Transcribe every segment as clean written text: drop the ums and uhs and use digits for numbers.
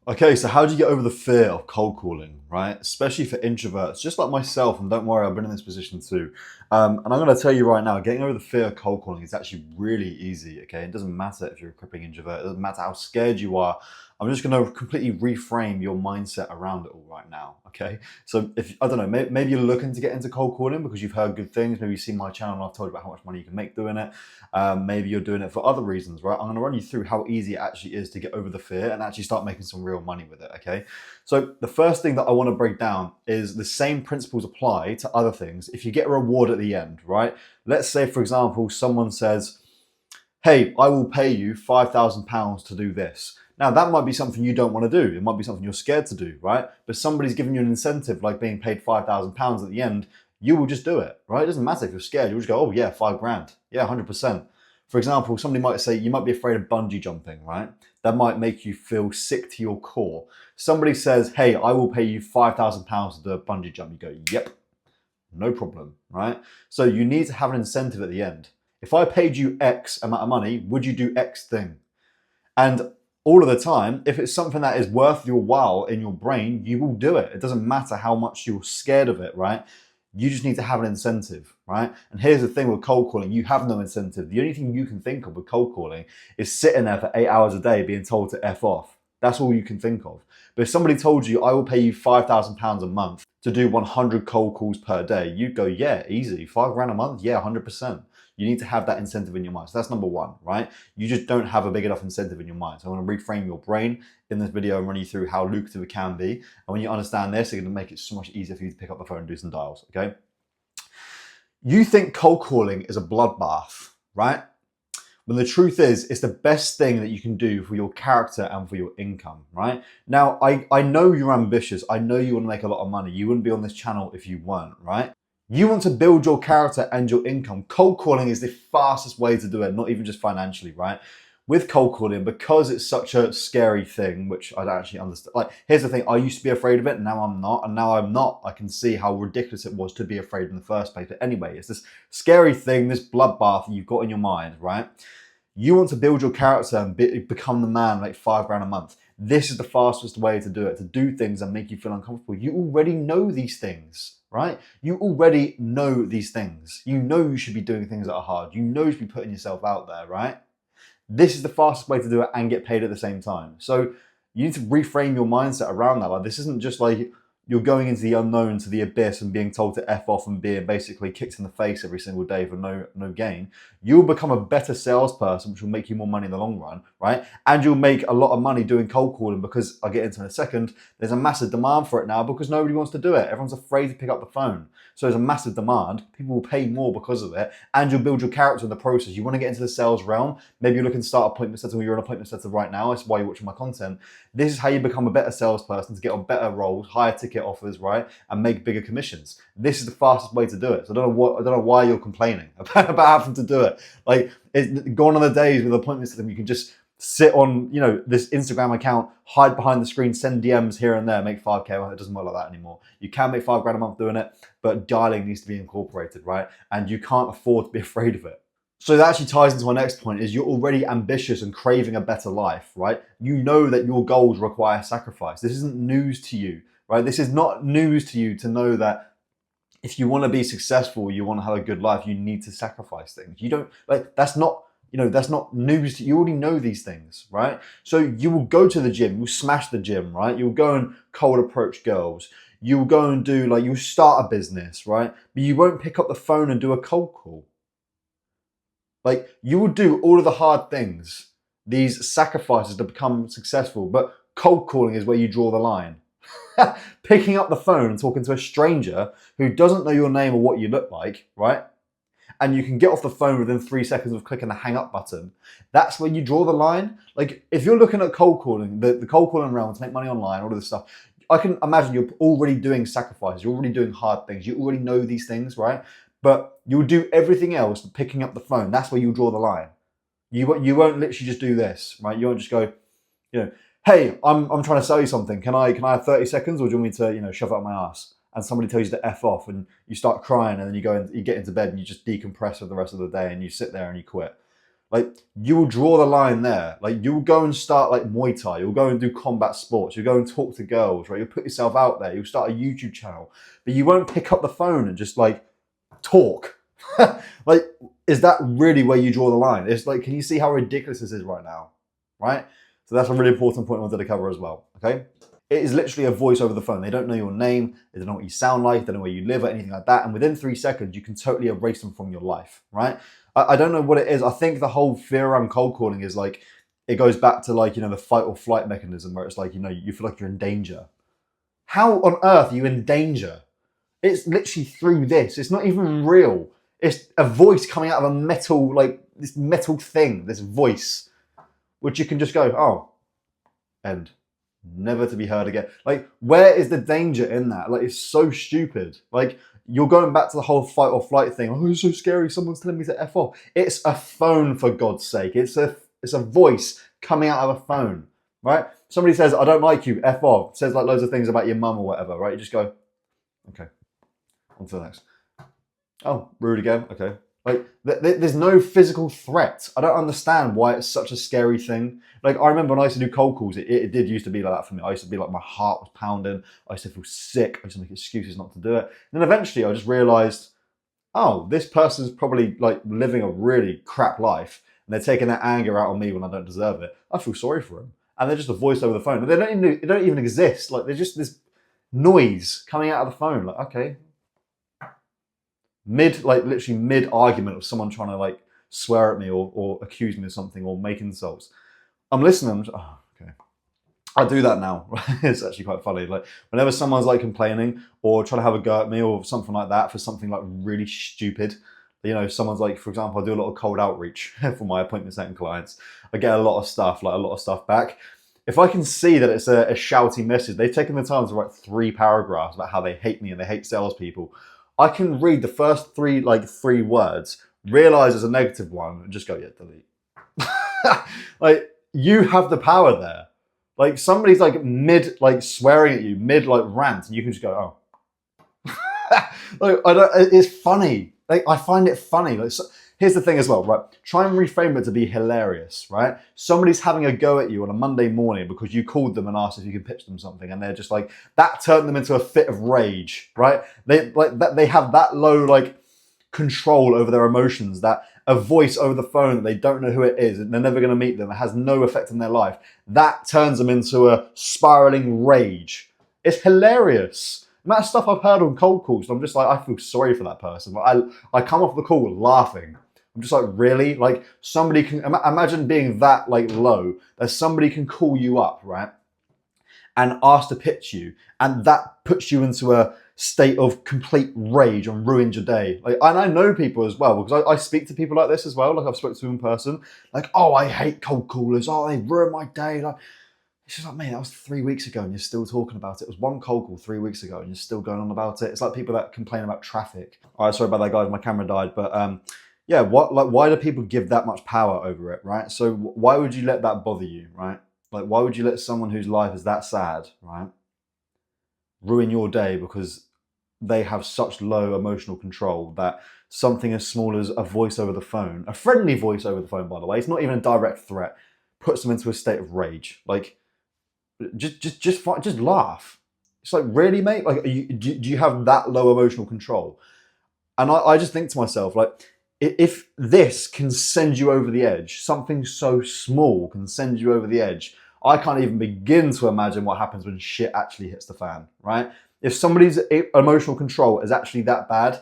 Okay, so how do you get over the fear of cold calling, right? Especially for introverts, just like myself, and don't worry, I've been in this position too. And I'm going to tell you right now, getting over the fear of cold calling is actually really easy, okay? It doesn't matter if you're a crippling introvert, it doesn't matter how scared you are. I'm just going to completely reframe your mindset around it all right now, okay? So if, I don't know, maybe you're looking to get into cold calling because you've heard good things, maybe you've seen my channel and I've told you about how much money you can make doing it. Maybe you're doing it for other reasons, right? I'm going to run you through how easy it actually is to get over the fear and actually start making some real money with it, okay? So the first thing that I want to break down is the same principles apply to other things. If you get a reward at the end, right? Let's say, for example, someone says, hey, I will pay you £5,000 to do this. Now, that might be something you don't want to do. It might be something you're scared to do, right? But somebody's giving you an incentive, like being paid £5,000 at the end, you will just do it, right? It doesn't matter if you're scared. You'll just go, oh yeah, 5 grand. Yeah, 100%. For example, somebody might say, you might be afraid of bungee jumping, right? That might make you feel sick to your core. Somebody says, hey, I will pay you £5,000 to do a bungee jump. You go, yep, no problem, right? So you need to have an incentive at the end. If I paid you X amount of money, would you do X thing? And all of the time, if it's something that is worth your while in your brain, you will do it. It doesn't matter how much you're scared of it, right? You just need to have an incentive, right? And here's the thing with cold calling, you have no incentive. The only thing you can think of with cold calling is sitting there for 8 hours a day being told to F off. That's all you can think of. But if somebody told you, I will pay you £5,000 a month to do 100 cold calls per day, you'd go, yeah, easy. 5 grand a month? Yeah, 100%. You need to have that incentive in your mind. So that's number one, right? You just don't have a big enough incentive in your mind. So I want to reframe your brain in this video and run you through how lucrative it can be. And when you understand this, it's going to make it so much easier for you to pick up the phone and do some dials, okay? You think cold calling is a bloodbath, right? When the truth is, it's the best thing that you can do for your character and for your income, right? Now, I know you're ambitious. I know you want to make a lot of money. You wouldn't be on this channel if you weren't, right? You want to build your character and your income. Cold calling is the fastest way to do it, not even just financially, right? With cold calling, because it's such a scary thing, which I don't actually understand. Like, here's the thing, I used to be afraid of it, now I'm not, and now I'm not. I can see how ridiculous it was to be afraid in the first place. But anyway, it's this scary thing, this bloodbath that you've got in your mind, right? You want to build your character and become the man, like 5 grand a month. This is the fastest way to do it, to do things that make you feel uncomfortable. You already know these things, right? You already know these things. You know you should be doing things that are hard. You know you should be putting yourself out there, right? This is the fastest way to do it and get paid at the same time. So you need to reframe your mindset around that. Like, this isn't just like you're going into the unknown, to the abyss, and being told to F off and being basically kicked in the face every single day for no gain. You'll become a better salesperson, which will make you more money in the long run, right? And you'll make a lot of money doing cold calling, because I'll get into in a second, there's a massive demand for it now because nobody wants to do it. Everyone's afraid to pick up the phone. So there's a massive demand. People will pay more because of it, and you'll build your character in the process. You want to get into the sales realm. Maybe you're looking to start appointment setter, or you're an appointment setter right now. That's why you're watching my content. This is how you become a better salesperson, to get on better roles, higher ticket offers, right? And make bigger commissions. This is the fastest way to do it. So I don't know why you're complaining about having to do it. Like, it's gone are the days with appointment system. You can just sit on, this Instagram account, hide behind the screen, send DMs here and there, make 5K. Well, it doesn't work like that anymore. You can make 5 grand a month doing it, but dialing needs to be incorporated, right? And you can't afford to be afraid of it. So that actually ties into my next point, is you're already ambitious and craving a better life, right? You know that your goals require sacrifice. This isn't news to you, right? This is not news to you to know that if you want to be successful, you want to have a good life, you need to sacrifice things. You don't, like, that's not news to you. You already know these things, right? So you will go to the gym, you'll smash the gym, right? You'll go and cold approach girls. You'll go and you'll start a business, right? But you won't pick up the phone and do a cold call. Like, you will do all of the hard things, these sacrifices to become successful, but cold calling is where you draw the line. Picking up the phone and talking to a stranger who doesn't know your name or what you look like, right? And you can get off the phone within 3 seconds of clicking the hang up button. That's where you draw the line. Like, if you're looking at cold calling, the cold calling realm to make money online, all of this stuff, I can imagine you're already doing sacrifices. You're already doing hard things. You already know these things, right? But you'll do everything else but picking up the phone. That's where you draw the line. You won't literally just do this, right? You won't just go, hey, I'm trying to sell you something. Can I have 30 seconds, or do you want me to, shove it up my ass? And somebody tells you to F off, and you start crying, and then you go and you get into bed and you just decompress for the rest of the day, and you sit there and you quit. Like, you will draw the line there. Like, you'll go and start like Muay Thai. You'll go and do combat sports. You'll go and talk to girls, right? You'll put yourself out there. You'll start a YouTube channel. But you won't pick up the phone and just like talk. Like, is that really where you draw the line? It's like, can you see how ridiculous this is right now? Right? So that's a really important point I wanted to cover as well. Okay? It is literally a voice over the phone. They don't know your name. They don't know what you sound like. They don't know where you live or anything like that. And within 3 seconds, you can totally erase them from your life, right? I don't know what it is. I think the whole fear around cold calling is like, it goes back to like, the fight or flight mechanism where it's like, you feel like you're in danger. How on earth are you in danger? It's literally through this. It's not even real. It's a voice coming out of a metal, like this metal thing, this voice, which you can just go, oh, end. Never to be heard again. Like, where is the danger in that? Like, it's so stupid. Like, you're going back to the whole fight or flight thing. Oh, it's so scary. Someone's telling me to F off. It's a phone, for God's sake. It's a voice coming out of a phone, right? Somebody says, I don't like you, F off. Says like loads of things about your mum or whatever, right? You just go, okay, on to the next. Oh, rude again. Okay. Like, there's no physical threat. I don't understand why it's such a scary thing. Like, I remember when I used to do cold calls, it did used to be like that for me. I used to be like, my heart was pounding. I used to feel sick. I used to make excuses not to do it. And then eventually I just realized, oh, this person's probably like living a really crap life. And they're taking that anger out on me when I don't deserve it. I feel sorry for them. And they're just a voice over the phone. And they don't even exist. Like, they're just this noise coming out of the phone. Like, okay. Literally mid argument of someone trying to like swear at me or accuse me of something or make insults. I'm listening. I'm just, oh, okay. I do that now. It's actually quite funny. Like, whenever someone's like complaining or trying to have a go at me or something like that for something like really stupid, someone's like, for example, I do a lot of cold outreach for my appointment setting clients. I get a lot of stuff back. If I can see that it's a shouty message, they've taken the time to write 3 paragraphs about how they hate me and they hate salespeople. I can read the first 3 words, realize it's a negative one, and just go, yeah, delete. Like, you have the power there. Like, somebody's like mid swearing at you, mid rant, and you can just go, oh. Like, it's funny. Like, I find it funny. Like, here's the thing as well, right? Try and reframe it to be hilarious, right? Somebody's having a go at you on a Monday morning because you called them and asked if you could pitch them something, and they're just like, that turned them into a fit of rage, right? They have that low control over their emotions, that a voice over the phone that they don't know who it is and they're never going to meet them, it has no effect in their life. That turns them into a spiraling rage. It's hilarious. The amount of stuff I've heard on cold calls, I'm just like, I feel sorry for that person. I come off the call laughing. I'm just like, really? Like, somebody can, imagine being that low, that somebody can call you up, right? And ask to pitch you. And that puts you into a state of complete rage and ruins your day. Like, and I know people as well, because I speak to people like this as well. Like, I've spoken to them in person. Like, oh, I hate cold callers. Oh, they ruin my day. Like, it's just like, mate, that was 3 weeks ago and you're still talking about it. It was one cold call 3 weeks ago and you're still going on about it. It's like people that complain about traffic. All right, sorry about that, guys. My camera died. But yeah, why do people give that much power over it, right? So why would you let that bother you, right? Like, why would you let someone whose life is that sad, right, ruin your day because they have such low emotional control that something as small as a voice over the phone, a friendly voice over the phone, by the way, it's not even a direct threat, puts them into a state of rage. Like, just laugh. It's like, really, mate? Like, do you have that low emotional control? And I just think to myself, like, if this can send you over the edge, something so small can send you over the edge, I can't even begin to imagine what happens when shit actually hits the fan, right? If somebody's emotional control is actually that bad,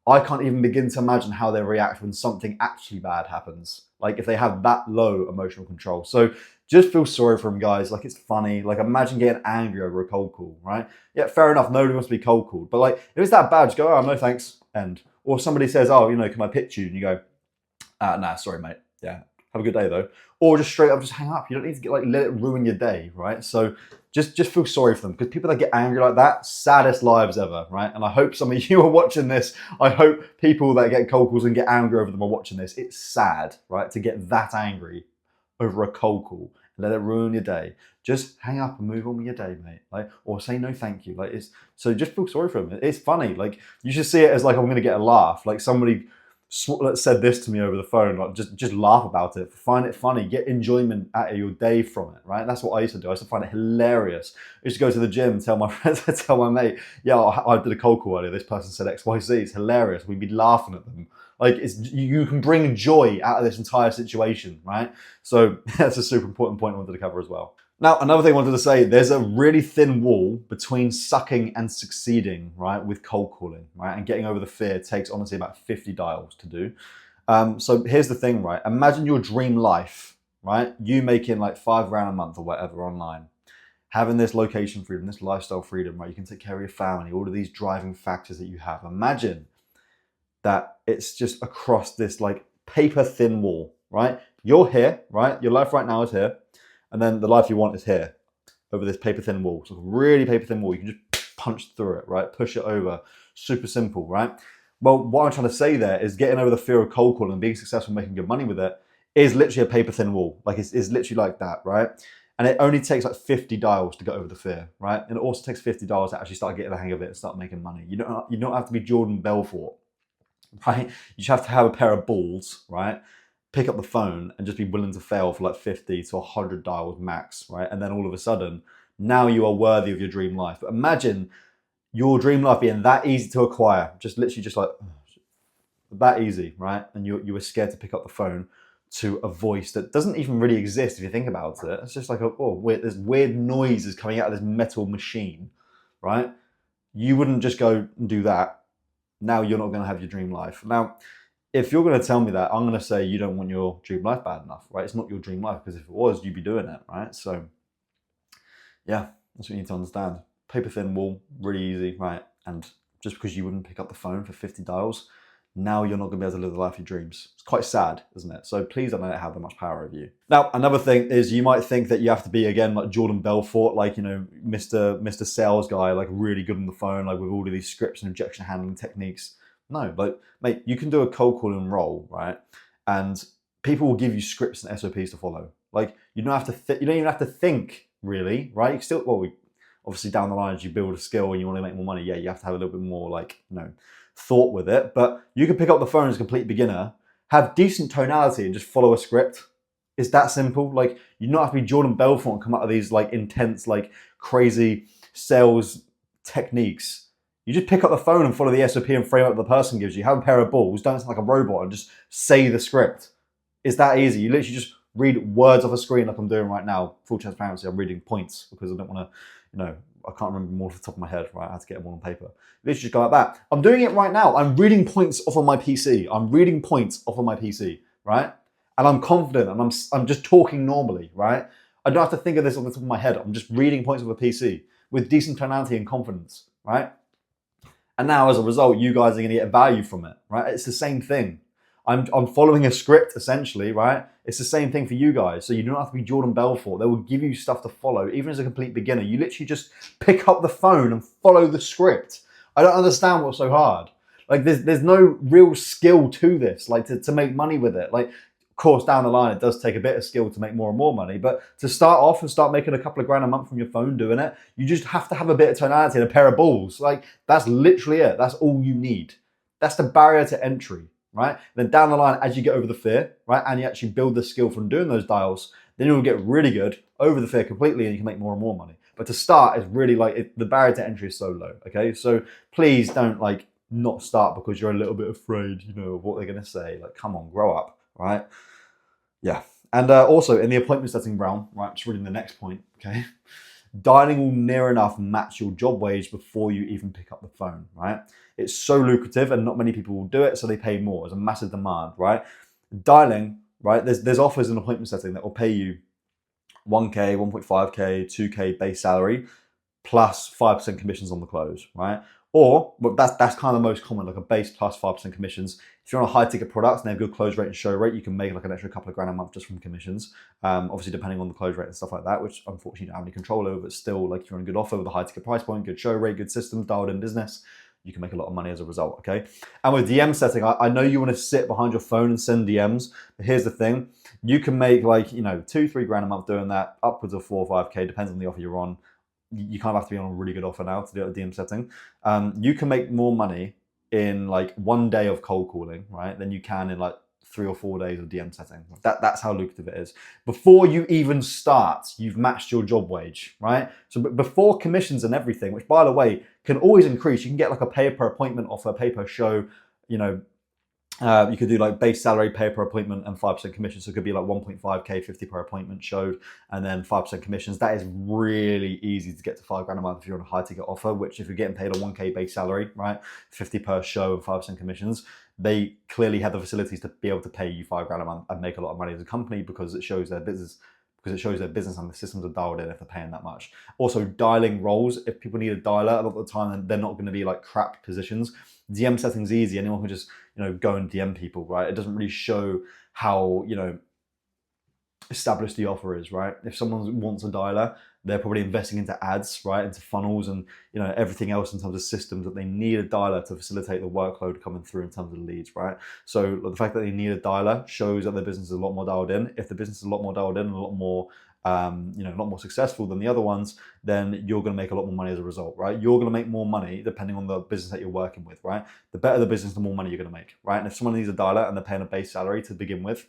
I can't even begin to imagine how they react when something actually bad happens. Like, if they have that low emotional control. So just feel sorry for them, guys. Like, it's funny. Like, imagine getting angry over a cold call, right? Yeah, fair enough. Nobody wants to be cold called. But like, if it's that bad, just go, oh, no thanks, end. Or somebody says, oh, can I pitch you? And you go, nah, sorry, mate. Yeah, have a good day, though. Or just straight up, just hang up. You don't need to get let it ruin your day, right? So just feel sorry for them, because people that get angry like that, saddest lives ever, right? And I hope some of you are watching this. I hope people that get cold calls and get angry over them are watching this. It's sad, right, to get that angry over a cold call and let it ruin your day. Just hang up and move on with your day, mate. Like, or say no thank you. Like, so just feel sorry for them. It's funny. Like, you should see it as like, I'm gonna get a laugh. Like, somebody said this to me over the phone, like just laugh about it, find it funny, get enjoyment out of your day from it, right? That's what I used to do. I used to find it hilarious. I used to go to the gym and tell my friends, tell my mate, yeah, I did a cold call earlier. This person said X, Y, Z. It's hilarious. We'd be laughing at them. Like you can bring joy out of this entire situation, right? So that's a super important point I wanted to cover as well. Now, another thing I wanted to say, there's a really thin wall between sucking and succeeding, right, with cold calling, right? And getting over the fear takes honestly about 50 dials to do. So here's the thing, right? Imagine your dream life, right? You making like £5 grand a month or whatever online, having this location freedom, this lifestyle freedom, right? You can take care of your family, all of these driving factors that you have. Imagine that it's just across this like paper thin wall, right? You're here, right? Your life right now is here. And then the life you want is here, over this paper thin wall. So really paper thin wall. You can just punch through it, right? Push it over. Super simple, right? Well, what I'm trying to say there is getting over the fear of cold calling and being successful, making good money with it is literally a paper thin wall. Like it's literally like that, right? And it only takes like 50 dials to get over the fear, right? And it also takes 50 dials to actually start getting the hang of it and start making money. You don't have to be Jordan Belfort, right? You just have to have a pair of balls, right? Pick up the phone and just be willing to fail for like 50 to 100 dials max, right? And then all of a sudden, now you are worthy of your dream life. But imagine your dream life being that easy to acquire, just literally just like that easy, right? And you were scared to pick up the phone to a voice that doesn't even really exist if you think about it. It's just like, this weird noise is coming out of this metal machine, right? You wouldn't just go and do that. Now you're not going to have your dream life. Now, if you're going to tell me that, I'm going to say you don't want your dream life bad enough, right? It's not your dream life, because if it was, you'd be doing it, right? So yeah, that's what you need to understand. Paper thin wall, really easy, right? And just because you wouldn't pick up the phone for 50 dials, now you're not going to be able to live the life of your dreams. It's quite sad, isn't it? So please don't let it have that much power over you. Now, another thing is you might think that you have to be, again, like Jordan Belfort, like, Mr. Sales guy, like really good on the phone, like with all of these scripts and objection handling techniques. No, like, mate, you can do a cold calling role, right? And people will give you scripts and SOPs to follow. Like, you don't even have to think, really, right? You can still, obviously down the line as you build a skill and you want to make more money, yeah, you have to have a little bit more like, thought with it. But you can pick up the phone as a complete beginner, have decent tonality and just follow a script. It's that simple. Like, you don't have to be Jordan Belfort and come up with these like intense, like crazy sales techniques. You just pick up the phone and follow the SOP and frame up the person gives you. Have a pair of balls, don't sound like a robot, and just say the script. It's that easy. You literally just read words off a screen like I'm doing right now. Full transparency, I'm reading points because I don't want to, I can't remember more off the top of my head, right? I had to get them all on paper. Literally just go like that. I'm doing it right now. I'm reading points off of my PC. Right? And I'm confident and I'm just talking normally, right? I don't have to think of this off the top of my head. I'm just reading points off a PC with decent tonality and confidence, right? And now, as a result, you guys are going to get value from it, right? It's the same thing. I'm following a script, essentially, right? It's the same thing for you guys. So you don't have to be Jordan Belfort. They will give you stuff to follow, even as a complete beginner. You literally just pick up the phone and follow the script. I don't understand what's so hard. Like, there's no real skill to this, like to make money with it. Like, of course, down the line, it does take a bit of skill to make more and more money. But to start off and start making a couple of grand a month from your phone doing it, you just have to have a bit of tonality and a pair of balls. Like, that's literally it. That's all you need. That's the barrier to entry, right? And then down the line, as you get over the fear, right, and you actually build the skill from doing those dials, then you'll get really good, over the fear completely, and you can make more and more money. But to start is really like, the barrier to entry is so low, okay? So please don't like not start because you're a little bit afraid, of what they're going to say. Like, come on, grow up, right? Yeah. And also in the appointment setting realm, right, just reading the next point, okay? Dialing will near enough match your job wage before you even pick up the phone, right? It's so lucrative and not many people will do it, so they pay more. There's a massive demand, right? Dialing, right, there's offers in appointment setting that will pay you 1K, 1.5K, 2K base salary, plus 5% commissions on the close, right? Or, but that's kind of the most common, like a base plus 5% commissions. If you're on a high ticket product and they have good close rate and show rate, you can make like an extra couple of grand a month just from commissions. Obviously depending on the close rate and stuff like that, which unfortunately you don't have any control over, but still, like, if you're on a good offer with a high ticket price point, good show rate, good systems, dialed in business, you can make a lot of money as a result, okay? And with DM setting, I know you want to sit behind your phone and send DMs, but here's the thing. You can make like, 2-3 grand a month doing that, upwards of 4 or 5K, depends on the offer you're on. You kind of have to be on a really good offer now to do it at DM setting. You can make more money in like 1 day of cold calling, right, than you can in like 3 or 4 days of DM setting. That's how lucrative it is. Before you even start, you've matched your job wage, right? So before commissions and everything, which by the way can always increase, you can get like a pay per appointment offer, pay per show, you know, you could do like base salary, pay per appointment, and 5% commission. So it could be like 1.5K, 50 per appointment showed, and then 5% commissions. That is really easy to get to $5 grand a month if you're on a high ticket offer, which if you're getting paid a 1K base salary, right, 50 per show and 5% commissions, they clearly have the facilities to be able to pay you $5 grand a month and make a lot of money as a company because it shows their business. Because it shows their business and the systems are dialed in if they're paying that much. Also, dialing roles. If people need a dialer, a lot of the time they're not going to be like crap positions. DM setting's easy. Anyone can just go and DM people, right? It doesn't really show how established the offer is, right? If someone wants a dialer, they're probably investing into ads, right, into funnels and everything else in terms of systems that they need a dialer to facilitate the workload coming through in terms of leads, right? So the fact that they need a dialer shows that their business is a lot more dialed in. If the business is a lot more dialed in and a lot more a lot more successful than the other ones, then you're going to make a lot more money as a result, right? You're going to make more money depending on the business that you're working with, right? The better the business, the more money you're going to make, right? And if someone needs a dialer and they're paying a base salary to begin with,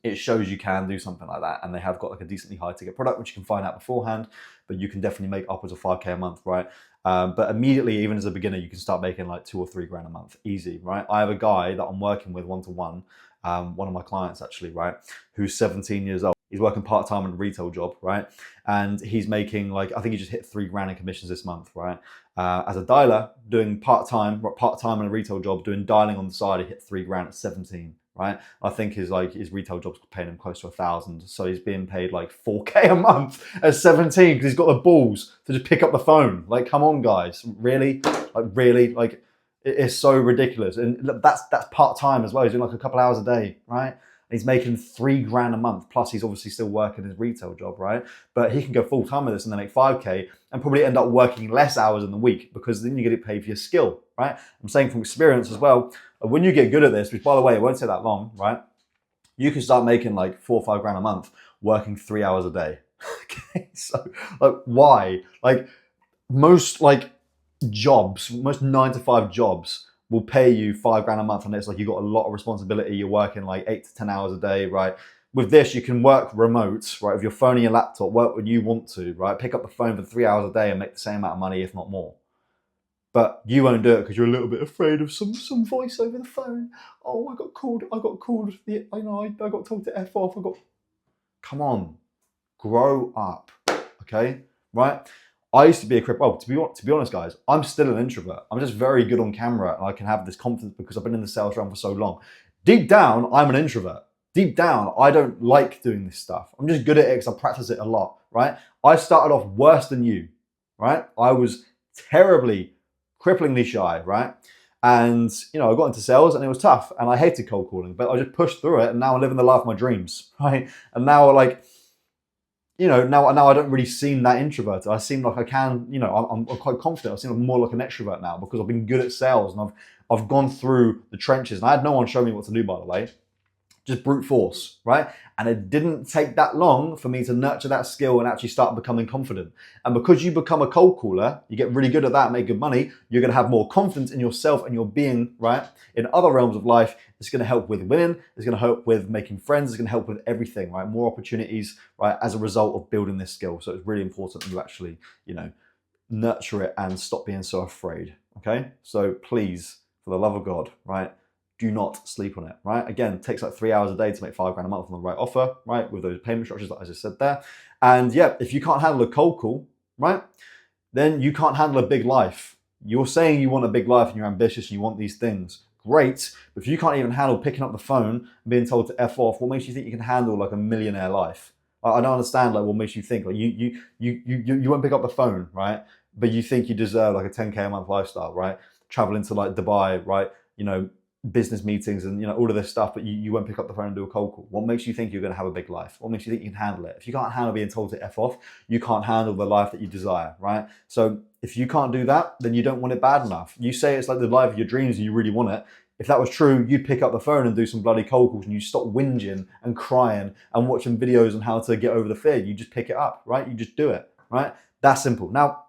it shows you can do something like that, and they have got like a decently high ticket product, which you can find out beforehand, but you can definitely make upwards of 5K a month, right? But immediately, even as a beginner, you can start making like 2 or 3 grand a month, easy, right? I have a guy that I'm working with one-to-one, one of my clients actually, right, who's 17 years old. He's working part-time in a retail job, right? And he's making like, I think he just hit 3 grand in commissions this month, right? As a dialer, doing part-time in a retail job, doing dialing on the side, he hit 3 grand at 17. Right, I think his retail job's paying him close to 1,000, so he's being paid like 4K a month at 17 because he's got the balls to just pick up the phone. Like, come on, guys, really? Like, it's so ridiculous, and that's part time as well. He's doing like a couple hours a day, right? He's making 3 grand a month. Plus, he's obviously still working his retail job, right? But he can go full time with this and then make 5K and probably end up working less hours in the week because then you get it paid for your skill, right? I'm saying from experience as well. When you get good at this, which by the way, it won't take that long, right? You can start making like 4 or 5 grand a month working 3 hours a day. Okay, so like why? Like most jobs, most 9-to-5 jobs will pay you 5 grand a month, and it's like you got a lot of responsibility. You're working like 8 to 10 hours a day, right? With this, you can work remote, right? With your phone and your laptop, work when you want to, right? Pick up the phone for 3 hours a day and make the same amount of money, if not more. But you won't do it because you're a little bit afraid of some voice over the phone. Oh, I got called. I got told to F off. Come on, grow up, okay? Right? I used to be a cripple. Oh, to be honest, guys, I'm still an introvert. I'm just very good on camera, and I can have this confidence because I've been in the sales realm for so long. Deep down, I'm an introvert. Deep down, I don't like doing this stuff. I'm just good at it because I practice it a lot, right? I started off worse than you, right? I was terribly, cripplingly shy, right? And I got into sales and it was tough and I hated cold calling, but I just pushed through it and now I'm living the life of my dreams, right? And now now I don't really seem that introverted. I seem like I can, I'm quite confident. I seem more like an extrovert now because I've been good at sales and I've gone through the trenches and I had no one show me what to do, by the way. Just brute force, right? And it didn't take that long for me to nurture that skill and actually start becoming confident. And because you become a cold caller, you get really good at that and make good money, you're gonna have more confidence in yourself and your being, right? In other realms of life, it's gonna help with women, it's gonna help with making friends, it's gonna help with everything, right? More opportunities, right? As a result of building this skill. So it's really important that you actually, nurture it and stop being so afraid, okay? So please, for the love of God, right? Do not sleep on it, right? Again, it takes like 3 hours a day to make 5 grand a month on the right offer, right? With those payment structures that I just said there. And yeah, if you can't handle a cold call, right? Then you can't handle a big life. You're saying you want a big life and you're ambitious and you want these things. Great, but if you can't even handle picking up the phone and being told to F off, what makes you think you can handle like a millionaire life? I don't understand like what makes you think like you won't pick up the phone, right? But you think you deserve like a 10K a month lifestyle, right? Traveling to like Dubai, right? Business meetings and all of this stuff, but you won't pick up the phone and do a cold call. What makes you think you're going to have a big life? What makes you think you can handle it? If you can't handle being told to F off, you can't handle the life that you desire, right? So if you can't do that, then you don't want it bad enough. You say it's like the life of your dreams and you really want it. If that was true, you'd pick up the phone and do some bloody cold calls and you stop whinging and crying and watching videos on how to get over the fear. You just pick it up, right? You just do it, right? That's simple. Now,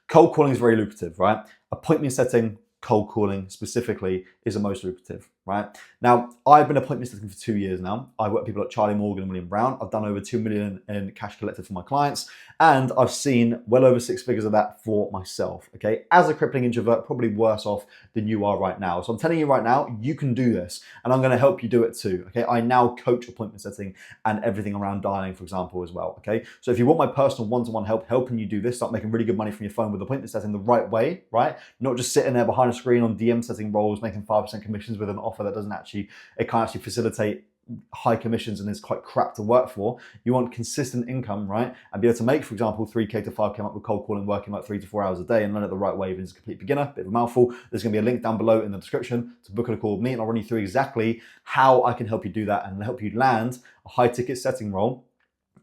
cold calling is very lucrative, right? Appointment setting, cold calling specifically is the most lucrative, right? Now, I've been appointment setting for 2 years now. I work with people like Charlie Morgan and William Brown. I've done over 2 million in cash collected for my clients, and I've seen well over 6 figures of that for myself, okay? As a crippling introvert, probably worse off than you are right now. So I'm telling you right now, you can do this, and I'm gonna help you do it too, okay? I now coach appointment setting and everything around dialing, for example, as well, okay? So if you want my personal one-to-one help, helping you do this, start making really good money from your phone with appointment setting the right way, right? Not just sitting there behind a screen on DM setting roles, making 5% commissions with an offer that it can't actually facilitate high commissions and is quite crap to work for. You want consistent income, right? And be able to make, for example, 3K to 5K up with cold calling, working like 3 to 4 hours a day and learn it the right way. If it's a complete beginner, bit of a mouthful, there's gonna be a link down below in the description to book a call with me, and I'll run you through exactly how I can help you do that and help you land a high ticket setting role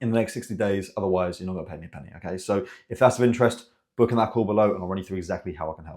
in the next 60 days. Otherwise, you're not gonna pay me a penny, okay? So if that's of interest, book in that call below and I'll run you through exactly how I can help.